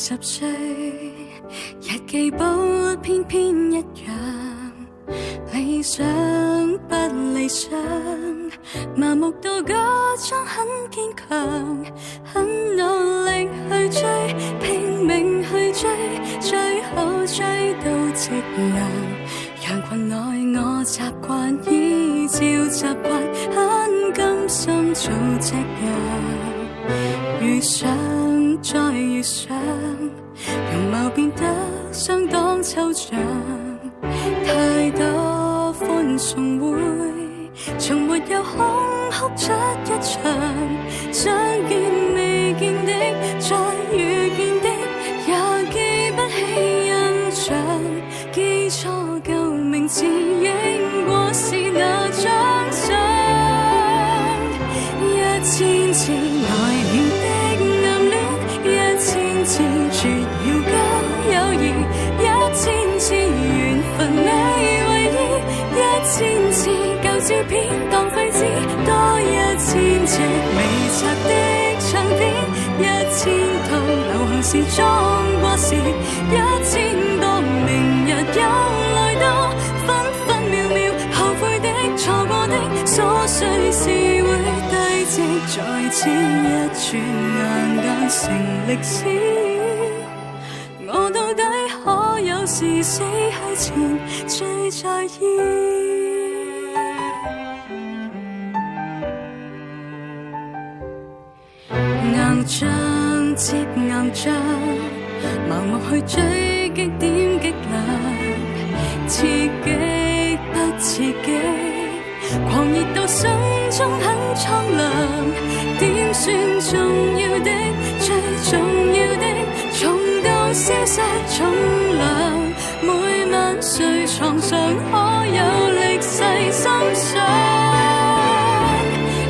20歲，日記簿偏偏一樣，理想不理想，麻木到假裝很堅強，很努力去追，拼命去追，最後追到夕陽。羊群內我習慣，依照習慣，很甘心做隻羊。遇上再遇上，容貌變得相當抽象，太多歡送會，從沒有空哭出一場。想見未見的，再遇見的，也記不起印象。記錯舊名字，應過是那張相。1000次內斂的暗戀，1000次絕要交友誼，1000次緣分未為意，1000次舊照片當廢紙，多1000隻未拆的唱片，1000套流行時裝過時，1000個明日又來到，分分秒秒後悔的錯過的瑣碎事會堆積在此，一轉眼間成歷史。我到底可有時死去前最在意？硬仗接硬仗，盲目去追擊點擊量，刺激不刺激，狂熱到心中很蒼涼。點算重要的，最重要的，重到消失重量。每晚睡床上可有力細心想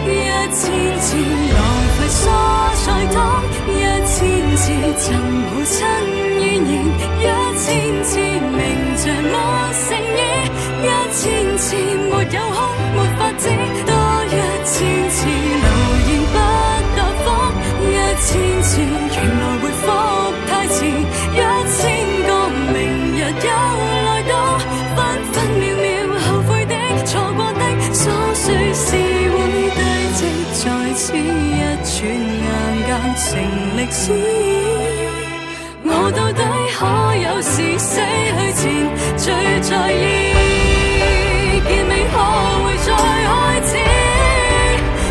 ，1000次浪費蔬菜湯，1000次贈母親怨言，1000次明着沒誠意，1000次沒有空沒法子，多1000次留言不答覆，1000次原來回覆太遲，1000個明日又來到，分分秒秒後悔的錯過的瑣碎事會堆積在此，一轉眼間成歷史。我到底可有時死去前最在意？結尾可會再開始？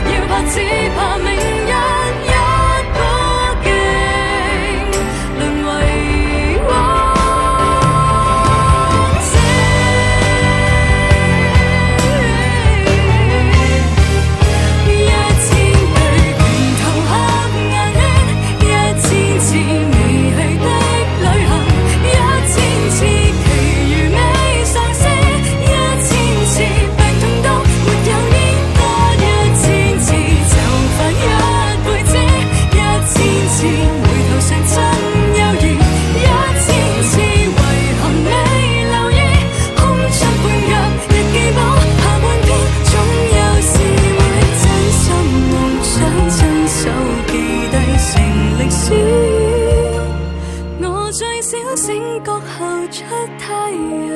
要怕只怕明日一股勁淪為往事。1000對拳頭黑眼圈，1000次未去的旅行，1000次其餘未嘗試，1000次病痛都沒有醫，多1000次就快一輩子，1000次回頭成真友誼，1000次遺憾未留意，空出半格日記簿下半篇，總有時會真心夢想，親手記低成歷史。我最少醒覺後出太陽。